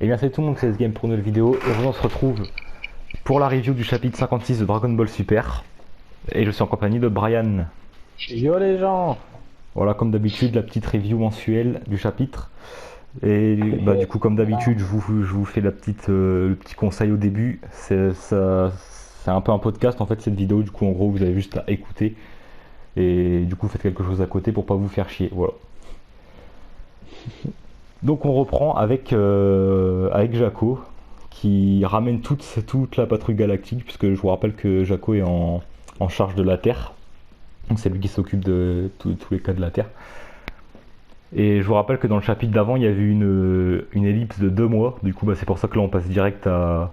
Et bien salut tout le monde, c'est S-Game pour une nouvelle vidéo. Et aujourd'hui on se retrouve pour la review du chapitre 56 de Dragon Ball Super. Et je suis en compagnie de Brian. Yo les gens! Voilà, comme d'habitude, la petite review mensuelle du chapitre. Et bah, du coup, comme d'habitude, je vous fais le petit conseil au début. C'est un peu un podcast en fait, cette vidéo. Du coup, en gros, vous avez juste à écouter. Et du coup, faites quelque chose à côté pour pas vous faire chier. Voilà. Donc, on reprend avec Jaco, qui ramène toute la patrouille galactique, puisque je vous rappelle que Jaco est en charge de la Terre. Donc c'est lui qui s'occupe de tous les cas de la Terre. Et je vous rappelle que dans le chapitre d'avant, il y avait une ellipse de 2 mois. Du coup, bah, c'est pour ça que là, on passe direct à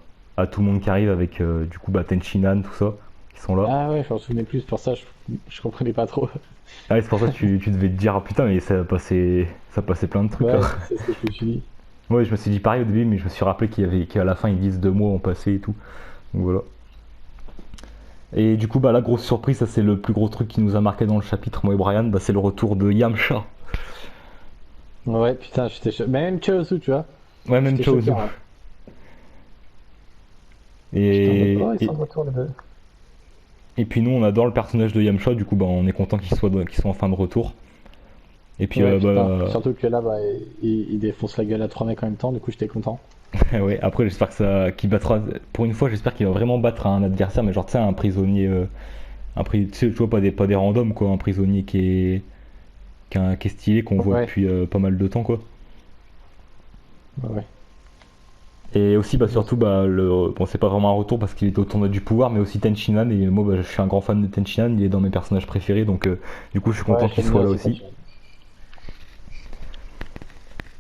tout le monde qui arrive avec du coup bah, Tenchinan, tout ça, qui sont là. Ah ouais, je m'en souvenais plus, pour ça je comprenais pas trop. Ah, et c'est pour ça que tu devais te dire, ah putain, mais ça passait plein de trucs là. Ouais, c'est ce que je me suis dit. Ouais, je me suis dit pareil au début, mais je me suis rappelé qu'à la fin, ils disent 2 mois ont passé et tout. Donc voilà. Et du coup, bah, la grosse surprise, ça c'est le plus gros truc qui nous a marqué dans le chapitre, moi et Brian, bah, c'est le retour de Yamcha. Ouais, putain, j'étais choqué. Même Chaozu, tu vois. Ouais, même J'étais choqué, Chaozu. hein. J'étais en mode, Et, oh, ils et, sont de retour les deux. et puis nous, on adore le personnage de Yamcha, du coup, bah, on est content qu'il soit enfin de retour. Et puis, Ouais, putain. bah, Surtout que là, bah, il défonce la gueule à 3 mecs en même temps, du coup j'étais content. ouais, après, j'espère qu'il battra. Pour une fois, j'espère qu'il va vraiment battre un adversaire, mais genre, tu sais, un prisonnier. Tu sais, tu vois, pas des randoms, quoi. Un prisonnier qui est stylé, qu'on voit Ouais, depuis pas mal de temps, quoi. ouais. Et aussi, bah, Ouais, surtout, bah, bon, c'est pas vraiment un retour parce qu'il était au tournoi du pouvoir, mais aussi Tenchinan. Et moi, bah, je suis un grand fan de Tenchinan, il est dans mes personnages préférés, donc du coup, je suis ouais, content qu'il j'aime bien soit là aussi aussi. Tenchi.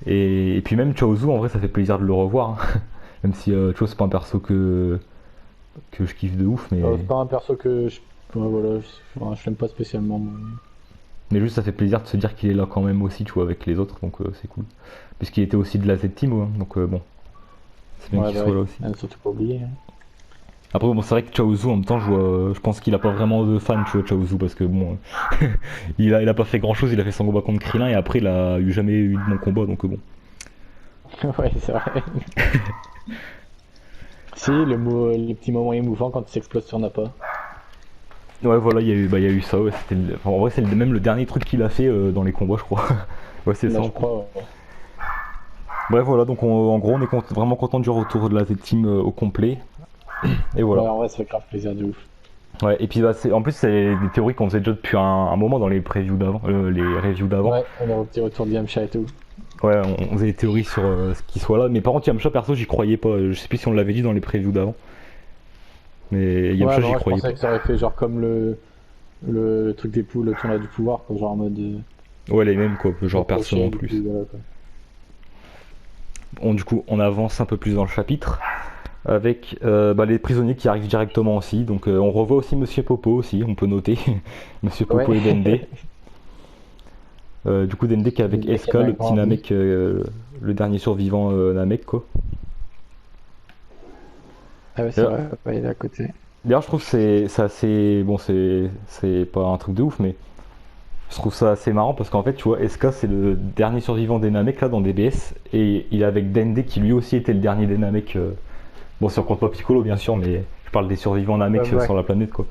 Et puis même Chaozu, en vrai, ça fait plaisir de le revoir, hein. Même si, tu vois, c'est pas un perso que je kiffe de ouf, C'est mais, pas un perso que je. Ouais, voilà, je l'aime pas spécialement. mais juste ça fait plaisir de se dire qu'il est là quand même aussi, tu vois, avec les autres, donc c'est cool. Puisqu'il était aussi de la Z-Team, hein, donc bon, c'est bien Ouais, qu'il bah soit ouais, là aussi. surtout pas oublier, hein. Après, bon, c'est vrai que Chaozu, en même temps, je pense qu'il a pas vraiment de fans, tu vois, Chaozu, parce que bon, il a pas fait grand chose, il a fait son combat contre Krillin, et après, il a jamais eu de bon combat, donc bon. Ouais, c'est vrai. Si, les petits moments émouvants quand il s'explose sur Nappa. Ouais, voilà, il y a eu ça, ouais, enfin, en vrai, c'est même le dernier truc qu'il a fait dans les combats, je crois. Ouais, c'est Là, ça en je plus. crois. Bref, voilà, donc en gros, on est vraiment content du retour de la Z-Team au complet. Et voilà. Ouais, en vrai, ça fait grave plaisir de ouf. Ouais, et puis bah, en plus, c'est des théories qu'on faisait déjà depuis un moment dans les previews d'avant, les reviews d'avant. Ouais, on a un petit retour de Yamcha et tout. Ouais, on faisait des théories sur ce qu'il soit là. Mais par contre, Yamcha, perso, j'y croyais pas. Je sais plus si on l'avait dit dans les previews d'avant. Mais Ouais, Yamcha, bah j'y moi, je croyais pensais pas. que ça aurait fait genre comme le truc des poules, le tournoi du pouvoir, quoi, genre en mode Ouais, les mêmes, quoi. Genre personne reproché, en et plus. puis voilà, quoi. Bon, du coup, on avance un peu plus dans le chapitre. Avec bah, les prisonniers qui arrivent directement aussi. Donc, on revoit aussi Monsieur Popo aussi, on peut noter. Monsieur Ouais, Popo et Dende. Du coup, Dende qui est avec le mec qui Eska, a le petit grandi. Namek, le dernier survivant Namek, quoi. Ah ouais, c'est D'ailleurs, vrai, ouais, il est à côté. d'ailleurs, je trouve que c'est assez. Bon, c'est pas un truc de ouf, mais je trouve ça assez marrant parce qu'en fait, tu vois, Eska c'est le dernier survivant des Namek là dans DBS et il est avec Dende qui lui aussi était le dernier des Namek. Bon, si on compte pas Piccolo, bien sûr, mais je parle des survivants Ouais, Namek ouais. sur la planète, quoi.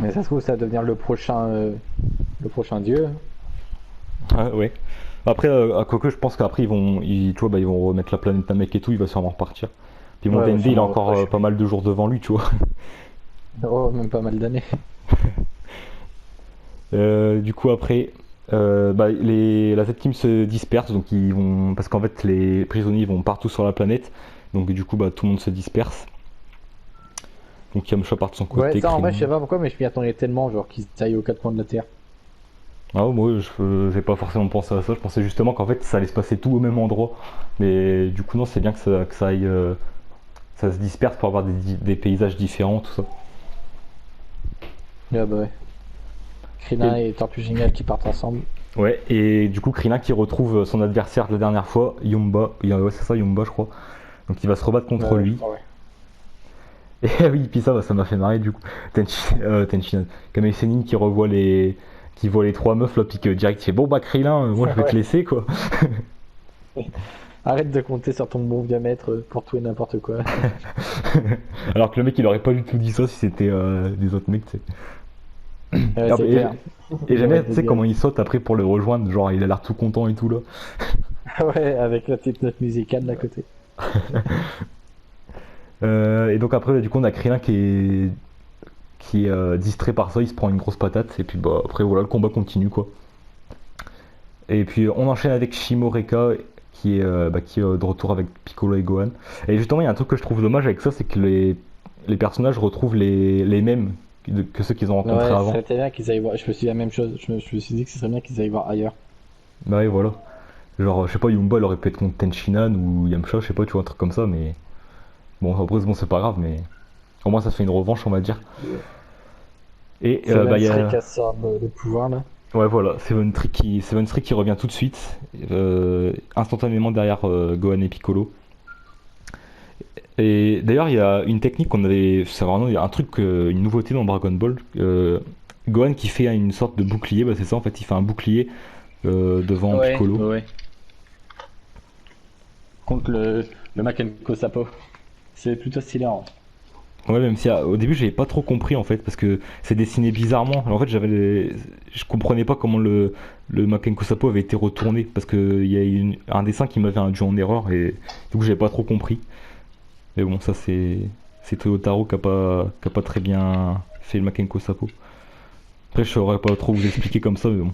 Mais ça se trouve, ça va devenir le prochain dieu. Ah, ouais. Après, à quoique, je pense qu'après, tu vois, bah, ils vont remettre la planète Namek et tout, il va sûrement repartir. Puis bon, Ouais, va Dende, il a sûrement encore refresh. pas mal de jours devant lui, tu vois. Oh, même pas mal d'années. Du coup, après, bah, la Z-Team se disperse, donc parce qu'en fait, les prisonniers vont partout sur la planète, donc du coup, bah, tout le monde se disperse. Donc Yamcha part de son Ouais, côté, ça en vrai, je sais Krillin. pas pourquoi, mais je m'y attendais tellement, genre qu'ils aillent aux quatre coins de la Terre. Ah, moi, j'ai pas forcément pensé à ça, je pensais justement qu'en fait, ça allait se passer tout au même endroit. Mais du coup, non, c'est bien que ça aille, ça se disperse pour avoir des paysages différents, tout ça. Ah bah ouais. Krillin Et, et Tortue Géniale qui partent ensemble. ouais, et du coup, Krillin qui retrouve son adversaire de la dernière fois, Yumba. Ouais, c'est ça, Yumba, je crois. Donc il va se rebattre contre Ouais, je lui. crois, ouais. Et oui, puis ça m'a fait marrer du coup. Tenshinhan. Kamei Sennin qui voit les trois meufs là, puis que direct il fait bon bah Krillin, moi je vais te Ouais. laisser quoi. Arrête de compter sur ton bon diamètre pour tout et n'importe quoi. Alors que le mec il aurait pas du tout dit ça si c'était des autres mecs, tu sais. Ouais, c'est Et, clair. et Il j'aime aurait bien, tu été sais, bien. comment il saute après pour le rejoindre, genre il a l'air tout content et tout là. Ouais, avec la petite note musicale d'à côté. Et donc après, du coup, on a Krillin qui est distrait par ça, il se prend une grosse patate, et puis bah après voilà, le combat continue quoi. Et puis on enchaîne avec Shimoreka qui est de retour avec Piccolo et Gohan. Et justement, il y a un truc que je trouve dommage avec ça, c'est que les personnages retrouvent les mêmes que ceux qu'ils ont rencontrés Ouais, ce serait avant. bien qu'ils aillent voir. Je me suis dit la même chose. Je me suis dit que ce serait bien qu'ils aillent voir ailleurs. Bah ouais, voilà. Genre, je sais pas, Yumba, il aurait pu être contre Tenshinhan ou Yamcha, je sais pas, tu vois, un truc comme ça, mais bon, après, bon, c'est pas grave, mais au moins ça se fait une revanche, on va dire. Et bah, Seven il y Street a. casse le pouvoir là. Ouais, voilà, Seven Street qui revient tout de suite, instantanément derrière Gohan et Piccolo. Et d'ailleurs, il y a une technique qu'on avait. C'est vraiment il y a un truc, une nouveauté dans Dragon Ball. Gohan qui fait une sorte de bouclier, bah c'est ça en fait, il fait un bouclier devant Ouais, Piccolo. ouais, ouais. Contre le Makenko Sapo. C'est plutôt stylé en vrai. Ouais, même si au début j'avais pas trop compris en fait, parce que c'est dessiné bizarrement. En fait, je comprenais pas comment le Makenko Sapo avait été retourné, parce qu'il y a eu un dessin qui m'avait induit en erreur, et du coup j'avais pas trop compris. Mais bon, ça c'est Toyotaro qui a pas très bien fait le Makenko Sapo. Après, je saurais pas trop vous expliquer comme ça, mais bon.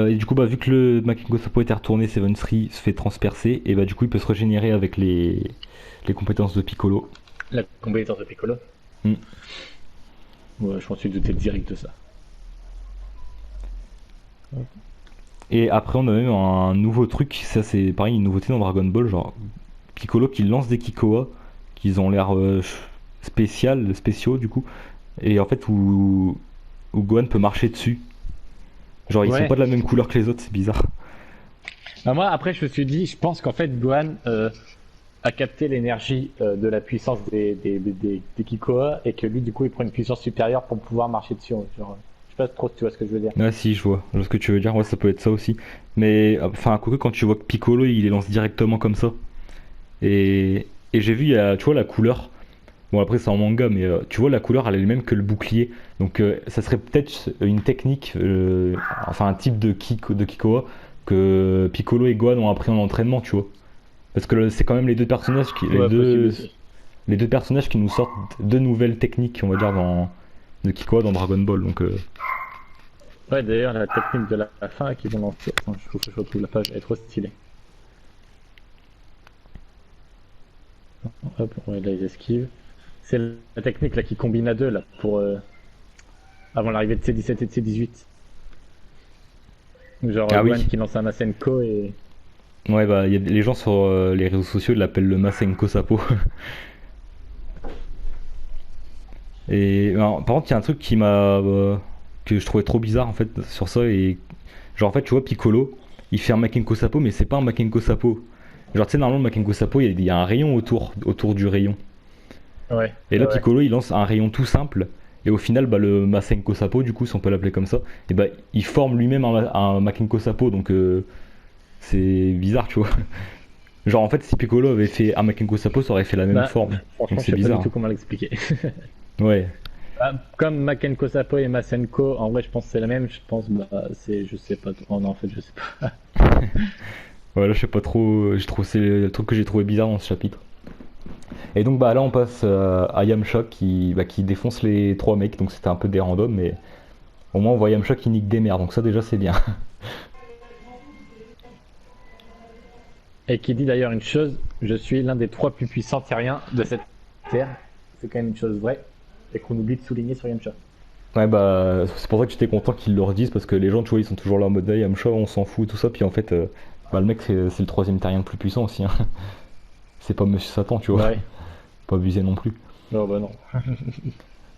Et du coup, bah, vu que le Makenko Sapo était retourné, Seven Three se fait transpercer, et bah du coup il peut se régénérer avec les compétences de Piccolo. La compétence de Piccolo. Hmm. Ouais, je m'en suis douté direct de ça. Et après, on a même un nouveau truc, ça c'est pareil, une nouveauté dans Dragon Ball, genre Piccolo qui lance des Kikoa, qui ont l'air spéciaux du coup, et en fait où Gohan peut marcher dessus. Genre ils sont pas Ouais. de la même couleur que les autres, c'est bizarre. Bah, moi, après, je me suis dit, je pense qu'en fait, Gohan a capté l'énergie de la puissance des Kikoa et que lui, du coup, il prend une puissance supérieure pour pouvoir marcher dessus. Genre, je sais pas trop si tu vois ce que je veux dire. Ah si, je vois ce que tu veux dire, ouais ça peut être ça aussi. Mais enfin, quoique quand tu vois que Piccolo il les lance directement comme ça. Et j'ai vu, tu vois la couleur. Bon, après, c'est en manga, mais tu vois, la couleur, elle est la même que le bouclier. Donc, ça serait peut-être une technique, enfin, un type de Kikoa que Piccolo et Gohan ont appris en entraînement, tu vois. Parce que c'est quand même les deux personnages Ouais, possible aussi. les deux personnages qui nous sortent deux nouvelles techniques, on va dire, de Kikoa dans Dragon Ball. Donc, Ouais, d'ailleurs, la technique de la fin qu'ils vont lancer. Attends, je trouve que je retrouve la page, elle est trop stylée. Hop, ouais, là, ils esquivent. C'est la technique là qui combine à deux là pour avant l'arrivée de C17 et de C18. Genre ah Gohan oui, qui lance un Masenko et ouais, bah, les gens sur les réseaux sociaux ils l'appellent le Masenko Sapo. Et alors, par contre, il y a un truc que je trouvais trop bizarre en fait sur ça. Et genre, en fait, tu vois, Piccolo il fait un Makenko Sapo, mais c'est pas un Makenko Sapo. Genre, tu sais, normalement, le Makenko Sapo il y a un rayon autour du rayon. ouais, Et là, ouais, ouais. Piccolo il lance un rayon tout simple. Et au final, bah, le Masenko Sapo, du coup, si on peut l'appeler comme ça, et bah, il forme lui-même un Makenko Sapo. Donc, c'est bizarre, tu vois. Genre, en fait, si Piccolo avait fait un Makenko Sapo, ça aurait fait la même Bah, forme. Donc, franchement, je c'est sais pas du bizarre, tout comment l'expliquer. hein. Ouais. Bah, comme Makenko Sapo et Masenko, en vrai, je pense que c'est la même. Je pense, bah, c'est, je sais pas. Oh non, en fait, je sais pas. Ouais, là, je sais pas trop. C'est le truc que j'ai trouvé bizarre dans ce chapitre. Et donc, bah, là, on passe à Yamcha qui défonce les trois mecs. Donc, c'était un peu des randoms, mais au moins, on voit Yamcha qui nique des merdes. Donc, ça, déjà, c'est bien. Et qui dit d'ailleurs une chose, je suis l'un des 3 plus puissants terriens de cette terre. C'est quand même une chose vraie et qu'on oublie de souligner sur Yamcha. Ouais, bah, c'est pour ça que j'étais content qu'ils le redisent. Parce que les gens, tu vois, ils sont toujours là en mode hey, Yamcha, on s'en fout, tout ça. Puis en fait, bah, le mec, c'est le troisième terrien le plus puissant aussi, hein. C'est pas Monsieur Satan, tu vois. Ouais. Pas abusé non plus. Non, bah non.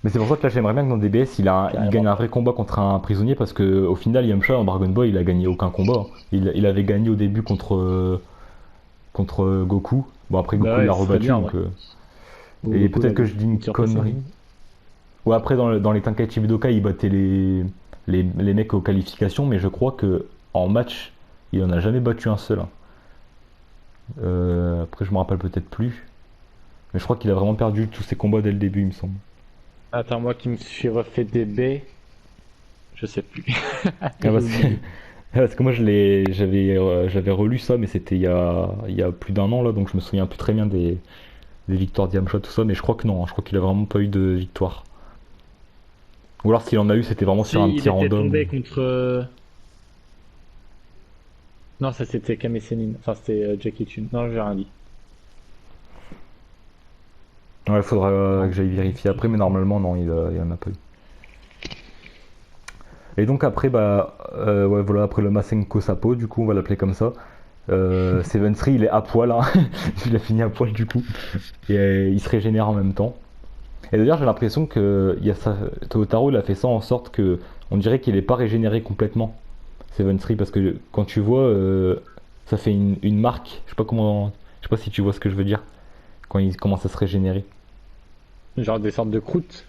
Mais c'est pour ça que là j'aimerais bien que dans DBS il gagne Carrément. un vrai combat contre un prisonnier parce que au final Yamcha en Dragon Ball il a gagné aucun combat. Il avait gagné au début contre Goku. Bon après Bah Goku il ouais, l'a ce serait rebattu bien, donc ouais. et Goku, peut-être là, que je dis une il surpasse connerie. Ouais après dans les Tenkaichi Budokai il battait les mecs aux qualifications mais je crois que en match Il en a jamais battu un seul, hein. Après, je me rappelle peut-être plus. Mais je crois qu'il a vraiment perdu tous ses combats dès le début, il me semble. Attends, moi qui me suis refait des B, je sais plus. Ah, J'ai parce que, oublié. parce que moi, j'avais relu ça, mais c'était il y a plus d'un an, là, donc je me souviens plus très bien des victoires d'Yamcha, tout ça. Mais je crois que non, hein, je crois qu'il a vraiment pas eu de victoire. Ou alors, s'il en a eu, c'était vraiment sur un Si, il petit était random. tombé contre. Non, ça c'était Kame Sennin. Enfin, c'était Jackie Chun. Non, j'ai rien dit. Ouais, il faudra que Non. j'aille vérifier après, mais normalement, non, il en a pas eu. Et donc après, bah, ouais, voilà, après le Masenko Sapo, du coup, on va l'appeler comme ça. Seven Three, il est à poil, hein. Il a fini à poil, du coup. Et il se régénère en même temps. Et d'ailleurs, j'ai l'impression que Tootaro, il a fait ça en sorte que on dirait qu'il n'est pas régénéré complètement, Seven Three, parce que quand tu vois, ça fait une marque. Je sais pas comment, je sais pas si tu vois ce que je veux dire quand il commence à se régénérer. Genre des sortes de croûtes.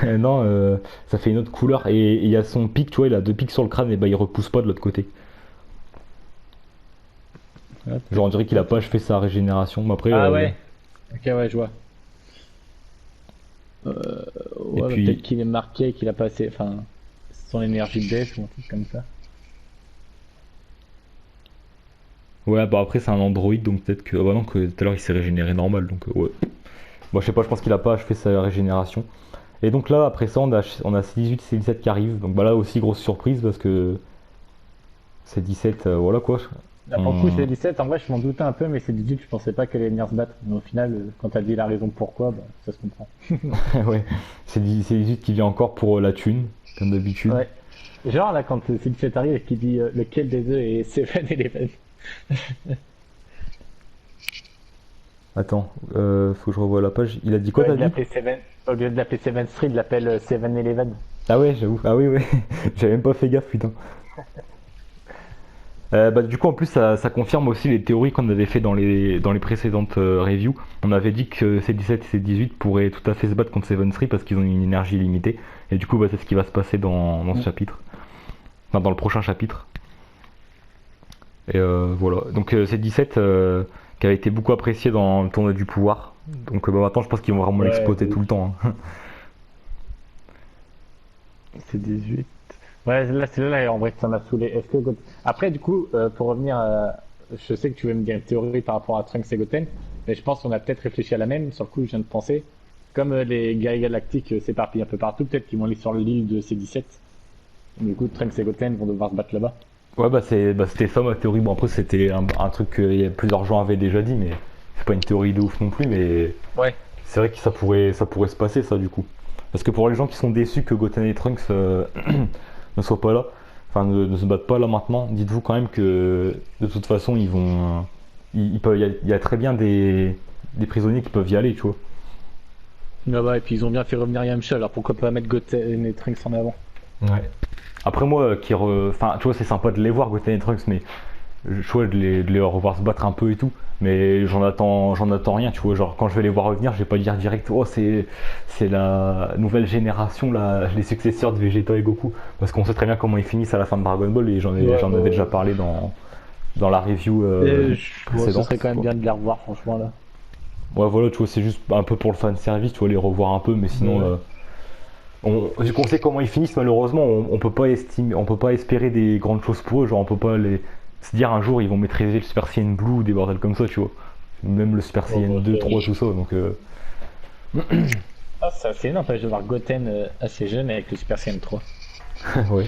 Non, ça fait une autre couleur et il y a son pic, tu vois, il a deux pics sur le crâne et bah il repousse pas de l'autre côté. Ouais, Genre peut-être. on dirait qu'il a pas achevé sa régénération, mais après, Ah ouais. Ok, ouais, je vois. et Ouais, bah, peut-être puis, qu'il est marqué, qu'il a passé. Enfin, son énergie baisse ou un truc comme ça. ouais, bah après c'est un androïde donc peut-être que, ah bah non, que tout à l'heure il s'est régénéré normal donc ouais. Moi je sais pas, je pense qu'il a pas achevé sa régénération. Et donc là, après ça, on a C18 C17 qui arrivent, donc bah là aussi grosse surprise parce que C17, voilà quoi. Là, pour le coup, c'est On... 17. En vrai, je m'en doutais un peu, mais c'est 18. Je pensais pas qu'elle allait venir se battre. Mais au final, quand t'as dit la raison pourquoi, bah, ça se comprend. ouais, C18 qui vient encore pour la thune, comme d'habitude. Ouais. Genre là, quand c'est 17 arrive et qu'il dit lequel des deux est Seven Eleven. Attends, faut que je revoie la page. Il a dit quoi, Ouais, t'as de dit? l'appeler Seven. Au lieu de l'appeler Seven Street, il l'appelle Seven Eleven. Ah ouais, j'avoue. Ah oui, ouais. J'avais même pas fait gaffe, putain. Bah, du coup, en plus, ça confirme aussi les théories qu'on avait fait dans les précédentes reviews. On avait dit que C17 et C18 pourraient tout à fait se battre contre Seven Three parce qu'ils ont une énergie limitée. Et du coup, bah, c'est ce qui va se passer dans ce Mm. chapitre. Enfin, dans le prochain chapitre. Et voilà. Donc, C17 qui a été beaucoup apprécié dans le tournoi du pouvoir. Donc, bah, maintenant, je pense qu'ils vont vraiment Ouais, l'exploiter tout le temps, hein. c'est 18. Ouais, là, c'est là, en vrai, que ça m'a saoulé. Après, du coup, pour revenir je sais que tu veux me dire une théorie par rapport à Trunks et Goten, mais je pense qu'on a peut-être réfléchi à la même. Sur le coup, je viens de penser. Comme les guerriers galactiques s'éparpillent un peu partout, peut-être qu'ils vont aller sur l'île de C17. Du coup, Trunks et Goten vont devoir se battre là-bas. Ouais, c'était ça ma théorie. Bon, après, c'était un truc que plusieurs gens avaient déjà dit, mais c'est pas une théorie de ouf non plus. Mais Ouais. c'est vrai que ça pourrait se passer, ça, du coup. Parce que pour les gens qui sont déçus que Goten et Trunks ne soient pas là, enfin, ne se battent pas là maintenant, dites-vous quand même que de toute façon, ils vont. Ils peuvent, il y a très bien des prisonniers qui peuvent y aller, tu vois. Ah bah, et puis ils ont bien fait revenir Yamcha, alors pourquoi pas mettre Goten et Trunks en avant? Ouais. Après, moi, enfin, tu vois, c'est sympa de les voir, Goten et Trunks, mais je vois de les revoir se battre un peu et tout, mais j'en attends rien, tu vois. Genre, quand je vais les voir revenir, je vais pas dire direct, oh, c'est la nouvelle génération, là, les successeurs de Vegeta et Goku. Parce qu'on sait très bien comment ils finissent à la fin de Dragon Ball et Ouais, ouais, j'en avais déjà ouais. parlé dans la review Bon, ce précédente. serait quand même Quoi. bien de les revoir, franchement, là. Ouais, voilà, tu vois, c'est juste un peu pour le fan service, tu vois, les revoir un peu, mais sinon, Ouais. vu qu'on sait comment ils finissent, malheureusement, on peut pas on peut pas espérer des grandes choses pour eux. Genre, on peut pas se dire un jour ils vont maîtriser le Super Saiyan Blue ou des bordels comme ça, tu vois. Même le Super Bon, Saiyan bah, 2, 3, tout ça. Donc, Ah, c'est assez n'empêche de voir Goten assez jeune avec le Super Saiyan 3. ouais.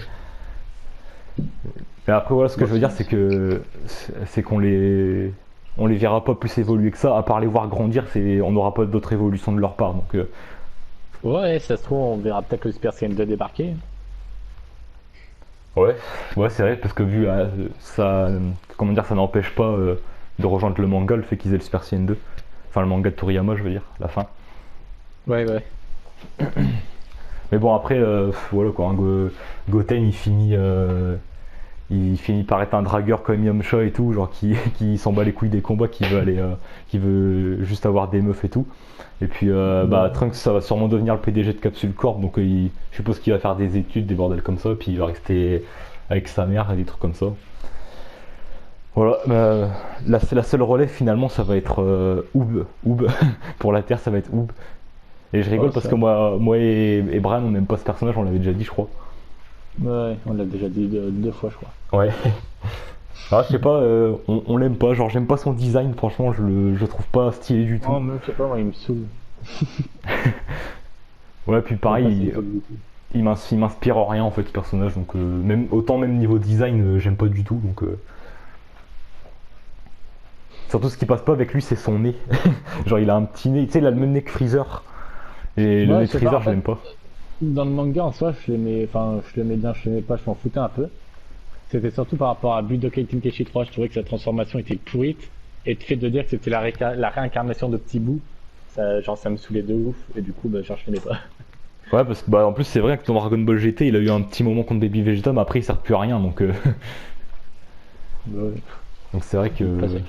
Mais après, voilà, ce que Bon, je veux dire, c'est qu'on les verra pas plus évoluer que ça. À part les voir grandir, on n'aura pas d'autres évolutions de leur part. Donc, ouais, ça se trouve, on verra peut-être le Super Saiyan 2 débarquer. ouais, ouais, c'est vrai, parce que vu ça, comment dire, ça n'empêche pas de rejoindre le manga, le fait qu'ils aient le Super Saiyan 2. Enfin, le manga de Toriyama, je veux dire, la fin. Ouais, ouais. Mais bon, après, voilà quoi, hein, Goten il finit par être un dragueur comme Yamcha et tout, genre qui s'en bat les couilles des combats, qui veut juste avoir des meufs et tout. Et puis, bah, Ouais. Trunks, ça va sûrement devenir le PDG de Capsule Corp, donc je suppose qu'il va faire des études, des bordels comme ça, puis il va rester avec sa mère et des trucs comme ça. Voilà, la seule relève finalement ça va être Oob. Oob. Pour la Terre ça va être Oob. Et je rigole Oh, parce ça. que moi et Bran on n'aime pas ce personnage, on l'avait déjà dit je crois. Ouais, on l'a déjà dit deux fois, je crois. Ouais. Alors je sais pas, on l'aime pas, genre j'aime pas son design, franchement je le trouve pas stylé du tout. Oh, mais je sais pas, moi, il me saoule. Ouais, puis J'aime pareil, pas ses gueules du tout. il m'inspire rien en fait ce personnage, donc même niveau design j'aime pas du tout, donc surtout ce qui passe pas avec lui c'est son nez. Genre il a un petit nez, tu sais il a le même nez que Freezer, et le Moi, nez je de sais pas, Freezer en je fait, l'aime pas. dans le manga en soi, je l'aimais, enfin, je l'aimais bien, je l'aimais pas, je m'en foutais un peu. C'était surtout par rapport à Budokai Tenkaichi 3, je trouvais que sa transformation était pourrite. Et le fait de dire que c'était la réincarnation de Petit Bout, genre ça me saoulait de ouf, et du coup, bah, genre, je l'aimais pas. Ouais parce que bah en plus c'est vrai que dans Dragon Ball GT il a eu un petit moment contre Baby Vegeta mais après il sert plus à rien donc Ouais, donc c'est vrai que pas ça que...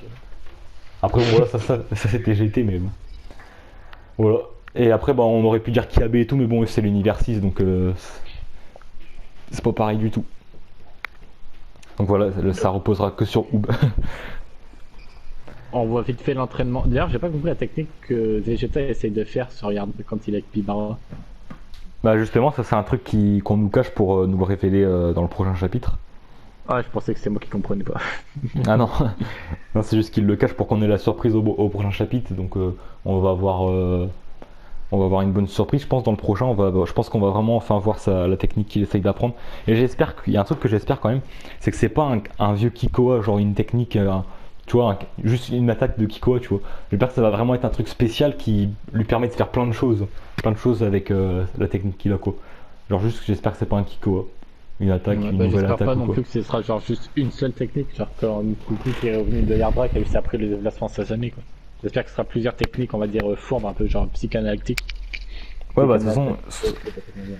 après bon, voilà ça c'était GT mais bon. Voilà. Et après bah on aurait pu dire Kiabe et tout mais bon c'est l'univers 6 donc c'est pas pareil du tout. Donc voilà, ça reposera que sur Oob. On voit vite fait l'entraînement. D'ailleurs, j'ai pas compris la technique que Vegeta essaye de faire sur Yard quand il est avec Pibara. Bah justement, ça c'est un truc qu'on nous cache pour nous le révéler dans le prochain chapitre. Ah, je pensais que c'est moi qui comprenais pas. Ah non, non c'est juste qu'il le cache pour qu'on ait la surprise au prochain chapitre. Donc on va avoir une bonne surprise. Je pense dans le prochain, je pense qu'on va vraiment enfin voir la technique qu'il essaye d'apprendre. Et j'espère qu'il y a un truc que j'espère quand même, c'est que c'est pas un vieux Kikoa, genre une technique, tu vois, juste une attaque de Kikoa, tu vois. J'espère que ça va vraiment être un truc spécial qui lui permet de faire plein de choses avec la technique qu'il a quoi. Genre juste, j'espère que c'est pas un Kikoa, une attaque, Ouais, une bah, nouvelle j'espère attaque pas ou non quoi. plus que ce sera genre juste une seule technique, genre quand Goku qui est revenu de Yardra, qui a juste appris le déplacement instantané, quoi. J'espère que ce sera plusieurs techniques, on va dire fourbes, un peu genre psychanalytique. Ouais bah de toute façon, Psychanalytique.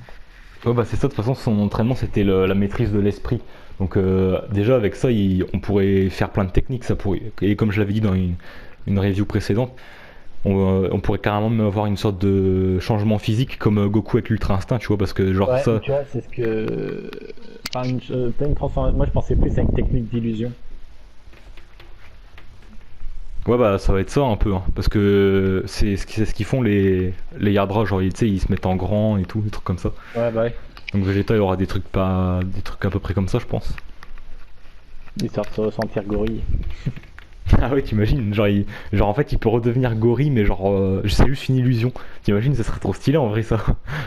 ouais, bah c'est ça, de toute façon son entraînement c'était la maîtrise de l'esprit. Donc déjà avec ça on pourrait faire plein de techniques, ça pourrait. Et comme je l'avais dit dans une review précédente, on pourrait carrément même avoir une sorte de changement physique comme Goku avec l'Ultra Instinct, tu vois, parce que genre Ouais, mais ça, tu vois, c'est ce que. Enfin, pas une transformation. Moi, je pensais plus à une technique d'illusion. ouais bah ça va être ça un peu, hein, parce que c'est ce qu'ils font les Yardra, genre tu sais ils se mettent en grand et tout, des trucs comme ça. Ouais, bah ouais. Donc Vegeta il aura des trucs à peu près comme ça je pense. Histoire de se ressentir gorille. Ah ouais, t'imagines, genre en fait il peut redevenir gorille mais genre c'est juste une illusion. T'imagines, ça serait trop stylé en vrai ça.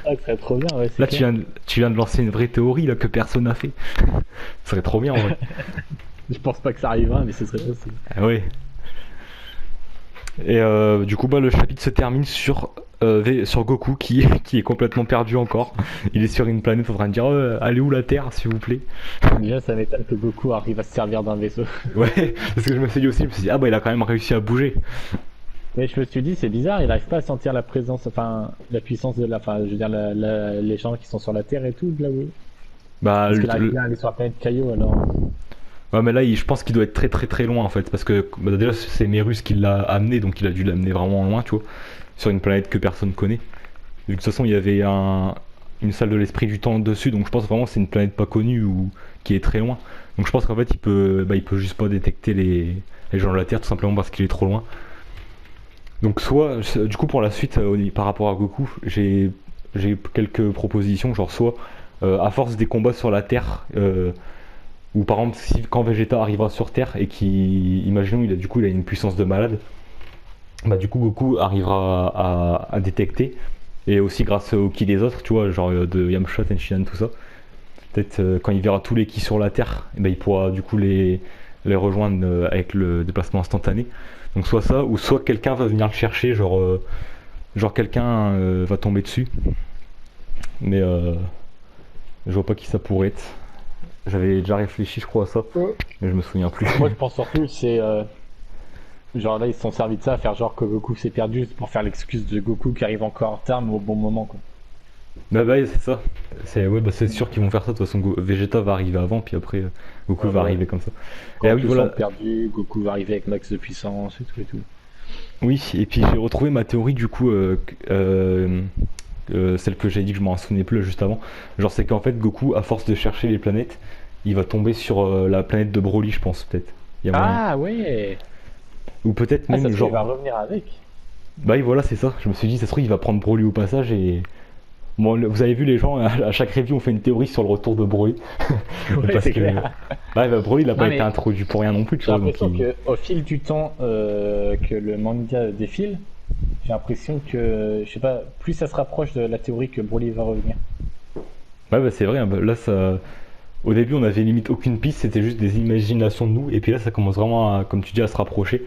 Ah, ça serait trop bien, ouais, c'est Là clair. tu viens de lancer une vraie théorie là que personne n'a fait. Ça serait trop bien en vrai. Je pense pas que ça arrivera, mais ce serait possible. Ah ouais. Et du coup bah le chapitre se termine sur Goku qui est complètement perdu encore. Il est sur une planète en train de dire allez où la Terre s'il vous plaît. Déjà, ça m'étonne que Goku arrive à se servir d'un vaisseau. Ouais, parce que je me suis dit aussi, je me suis dit ah bah il a quand même réussi à bouger. Mais je me suis dit, c'est bizarre, il arrive pas à sentir la présence, enfin, la puissance de la. Enfin, je veux dire, les gens qui sont sur la Terre et tout, de là où. Bah Parce qu'il arrive bien à aller sur la planète Caillou, alors. ouais mais là je pense qu'il doit être très très très loin en fait parce que bah, déjà c'est Merus qui l'a amené donc il a dû l'amener vraiment loin tu vois sur une planète que personne connaît. De toute façon il y avait une salle de l'esprit du temps dessus donc je pense vraiment que c'est une planète pas connue ou qui est très loin. Donc je pense qu'en fait il peut juste pas détecter les gens de la Terre tout simplement parce qu'il est trop loin. Donc soit du coup pour la suite par rapport à Goku j'ai quelques propositions genre soit à force des combats sur la Terre ou par exemple, quand Vegeta arrivera sur Terre et imaginons, il a une puissance de malade, bah du coup Goku arrivera à détecter et aussi grâce au ki des autres, tu vois, genre de Yamcha, Tenshinhan, tout ça. Peut-être quand il verra tous les ki sur la Terre, et ben il pourra du coup les rejoindre avec le déplacement instantané. Donc soit ça, ou soit quelqu'un va venir le chercher, genre quelqu'un va tomber dessus. Mais je vois pas qui ça pourrait être. J'avais déjà réfléchi, je crois, à ça, mais je me souviens plus. Moi, je pense surtout, c'est. Genre là, ils se sont servis de ça à faire genre que Goku s'est perdu pour faire l'excuse de Goku qui arrive encore en retard, mais au bon moment, quoi. Bah c'est ça. C'est sûr qu'ils vont faire ça. De toute façon, Vegeta va arriver avant, puis après Goku va Voilà. arriver comme ça. Et Quand ah oui, tous voilà. sont perdus, Goku va arriver avec max de puissance et tout et tout. Oui, et puis j'ai retrouvé ma théorie du coup, celle que j'ai dit que je m'en souvenais plus juste avant. Genre c'est qu'en fait Goku, à force de chercher les planètes, il va tomber sur la planète de Broly, je pense, peut-être. Il y a moyen. Ah ouais. Ou peut-être Ah, ça même, se trouve, il va genre. revenir avec. Bah oui, voilà, c'est ça. Je me suis dit, ça se trouve, il va prendre Broly au passage et. Bon, vous avez vu, les gens, à chaque review, on fait une théorie sur le retour de Broly. Ouais, Parce c'est que. clair. Bah, Broly, il a Non pas été mais introduit pour rien non plus, tu j'ai vois. Donc, l'impression que au fil du temps que le manga défile, j'ai l'impression que, je sais pas, plus ça se rapproche de la théorie que Broly va revenir. Ouais, bah, c'est vrai, hein, bah, là, ça. Au début, on avait limite aucune piste, c'était juste des imaginations de nous. Et puis là, ça commence vraiment, comme tu dis, à se rapprocher.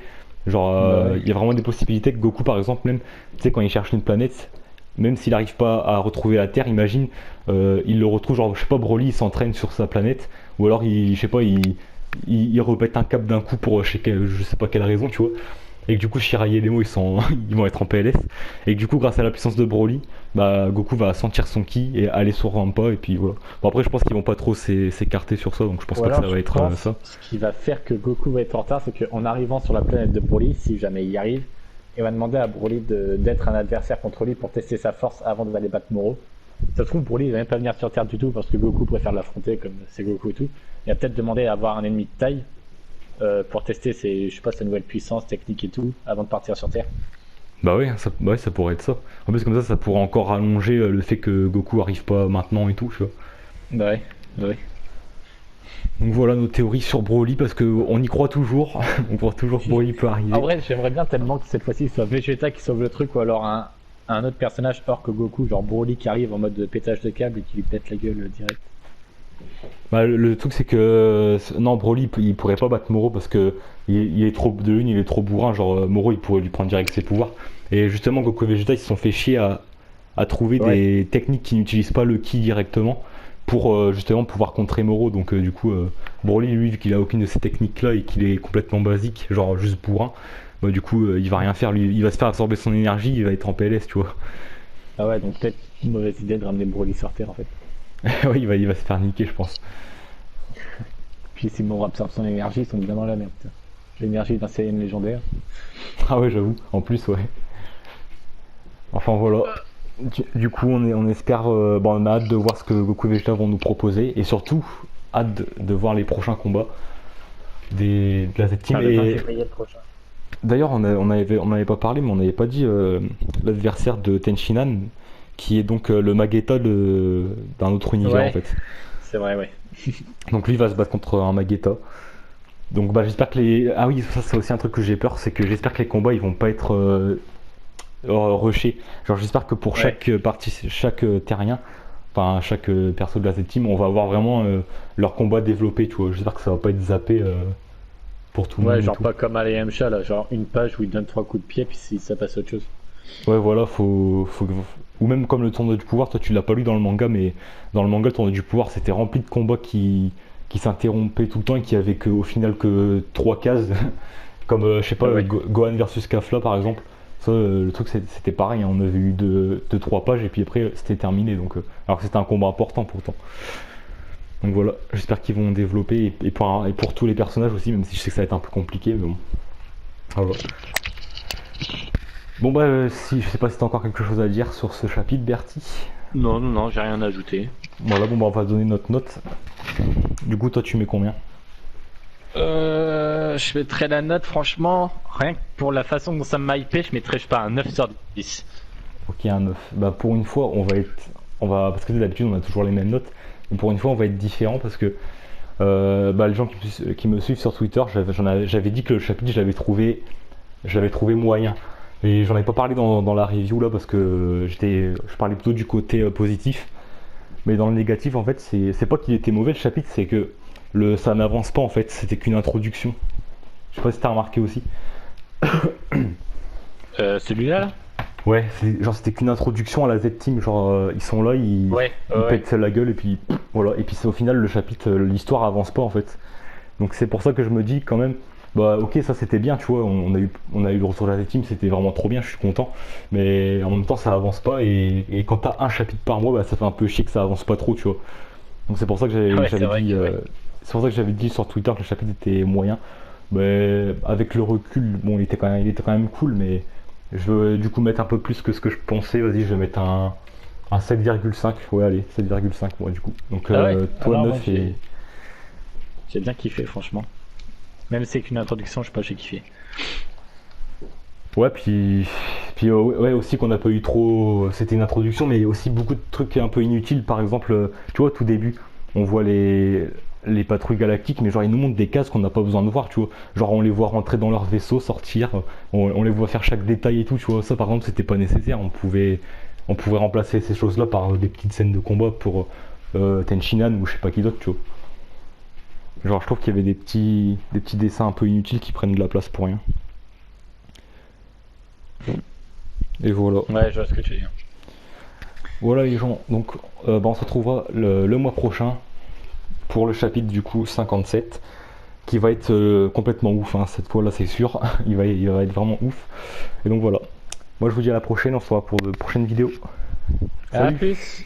Genre, Bah ouais. il y a vraiment des possibilités que Goku, par exemple, même, tu sais, quand il cherche une planète, même s'il n'arrive pas à retrouver la Terre, imagine, il le retrouve, genre, je sais pas, Broly, il s'entraîne sur sa planète, ou alors, je sais pas, il repète un cap d'un coup pour je sais pas quelle raison, tu vois. Et que du coup, Shirai et Nemo, ils vont être en PLS. Et que du coup, grâce à la puissance de Broly, bah, Goku va sentir son ki et aller sur Rampa, et puis voilà. Bon, après, je pense qu'ils vont pas trop s'écarter sur ça, donc je pense Ou pas que ça alors, va je être pense, ça. ce qui va faire que Goku va être en retard, c'est qu'en arrivant sur la planète de Broly, si jamais il y arrive, il va demander à Broly d'être un adversaire contre lui pour tester sa force avant d'aller battre Moro. Ça se trouve, Broly il va même pas venir sur Terre du tout parce que Goku préfère l'affronter comme c'est Goku et tout. Il va peut-être demander à avoir un ennemi de taille pour tester je sais pas, sa nouvelle puissance, technique et tout, avant de partir sur Terre. Ouais, ça pourrait être ça. En plus, comme ça pourrait encore rallonger le fait que Goku arrive pas maintenant et tout, tu vois. Bah ouais, bah ouais. Donc voilà nos théories sur Broly, parce que on y croit toujours. On croit toujours que Broly peut En arriver. vrai, j'aimerais bien tellement que cette fois-ci ce soit Vegeta qui sauve le truc ou alors un autre personnage hors que Goku, genre Broly qui arrive en mode de pétage de câble et qui lui pète la gueule direct. Bah, le truc c'est que non, Broly il pourrait pas battre Moro parce que il est trop de une, il est trop bourrin. Genre Moro il pourrait lui prendre direct ses pouvoirs. Et justement Goku et Vegeta ils se sont fait chier à trouver Ouais. des techniques qui n'utilisent pas le ki directement pour justement pouvoir contrer Moro. Donc du coup Broly lui vu qu'il a aucune de ces techniques là et qu'il est complètement basique, genre juste bourrin, bah, du coup il va rien faire, lui il va se faire absorber son énergie, il va être en PLS, tu vois. Ah ouais, donc peut-être une mauvaise idée de ramener Broly sur Terre en fait. Ouais, il va se faire niquer je pense. Puis si Moro absorbe son énergie, ils sont bien dans la merde. Putain. L'énergie d'un Saiyan légendaire. Ah ouais, j'avoue, en plus ouais. Enfin voilà. Du coup, on espère, bon, on a hâte de voir ce que Goku et Vegeta vont nous proposer et surtout hâte de voir les prochains combats de la Z-Team. Enfin, le 20 Et février prochain. d'ailleurs, on avait pas parlé, mais on n'avait pas dit l'adversaire de Tenshinhan, qui est donc le Magetta d'un autre univers en Ouais, fait. c'est vrai, ouais. Donc lui va se battre contre un Magetta. Donc bah j'espère que les. Ah oui, ça c'est aussi un truc que j'ai peur, c'est que j'espère que les combats ils vont pas être rushés. Genre j'espère que pour Ouais. chaque partie, chaque terrien, enfin chaque perso de la Z-Team, on va avoir vraiment leur combat développé, tu vois. J'espère que ça va pas être zappé pour tout le Ouais, monde et genre tout. pas comme à l'AMCHA là, genre une page où il donne trois coups de pied puis si ça passe à autre chose. Ouais, voilà, ou même comme le tournoi du pouvoir, toi tu l'as pas lu dans le manga, mais dans le manga, le tournoi du pouvoir, c'était rempli de combats qui s'interrompaient tout le temps et qui avaient au final que 3 cases. Comme, je sais pas, Ah ouais. Gohan versus Kafla par exemple. Ça, le truc c'était pareil, hein, on avait eu 2-3 pages et puis après c'était terminé. Donc, alors que c'était un combat important pourtant. Donc voilà, j'espère qu'ils vont développer et pour tous les personnages aussi, même si je sais que ça va être un peu compliqué, mais bon. Voilà. Bon bah si je sais pas si t'as encore quelque chose à dire sur ce chapitre, Bertie. Non, non, non, j'ai rien à ajouter. Voilà, bon bah on va donner notre note. Du coup toi tu mets combien? Je mettrais la note, franchement, rien que pour la façon dont ça m'a hypé, je mettrais, je sais pas, un 9 sur 10. Ok, un 9. Bah pour une fois parce que d'habitude on a toujours les mêmes notes, mais pour une fois on va être différent parce que bah, les gens qui me suivent sur Twitter, j'avais dit que le chapitre je l'avais trouvé moyen. Et j'en ai pas parlé dans la review là parce que je parlais plutôt du côté positif. Mais dans le négatif, en fait, c'est pas qu'il était mauvais le chapitre, c'est que ça n'avance pas en fait, c'était qu'une introduction. Je sais pas si t'as remarqué aussi. Celui-là là? Ouais, genre c'était qu'une introduction à la Z-Team, genre ils sont là, Ouais, ils ouais. pètent la gueule et puis voilà. Et puis c'est au final le chapitre, l'histoire avance pas en fait. Donc c'est pour ça que je me dis quand même, bah ok ça c'était bien, tu vois, on a eu le retour de la Z-Team, c'était vraiment trop bien, je suis content. Mais en même temps ça avance pas et quand t'as un chapitre par mois, bah ça fait un peu chier que ça avance pas trop, tu vois. Donc c'est pour ça que Ouais, c'est j'avais vrai dit, que, ouais. c'est pour ça que j'avais dit sur Twitter que le chapitre était moyen. Mais avec le recul, bon, il était quand même cool, mais je veux du coup mettre un peu plus que ce que je pensais. Vas-y, je vais mettre un 7,5. Ouais, allez, 7,5 moi du coup. Donc Ah ouais? Ah toi non, moi 9 j'ai. J'ai bien kiffé, franchement. Même si c'est qu'une introduction, je sais pas, j'ai kiffé. Ouais, puis ouais, aussi qu'on n'a pas eu trop. C'était une introduction, mais aussi beaucoup de trucs un peu inutiles. Par exemple, tu vois, au tout début, on voit les patrouilles galactiques, mais genre ils nous montrent des cases qu'on n'a pas besoin de voir, tu vois. Genre on les voit rentrer dans leur vaisseau, sortir, on les voit faire chaque détail et tout, tu vois. Ça par exemple, c'était pas nécessaire. On pouvait remplacer ces choses-là par des petites scènes de combat pour Tenchinan ou je sais pas qui d'autre, tu vois. Genre je trouve qu'il y avait des petits dessins un peu inutiles qui prennent de la place pour rien. Et voilà. Ouais, je vois ce que tu veux dire. Voilà les gens, donc on se retrouvera le mois prochain pour le chapitre du coup 57 qui va être complètement ouf, hein, cette fois là c'est sûr, il va être vraiment ouf. Et donc voilà, moi je vous dis à la prochaine, on se revoit pour de prochaines vidéos. À Salut. plus!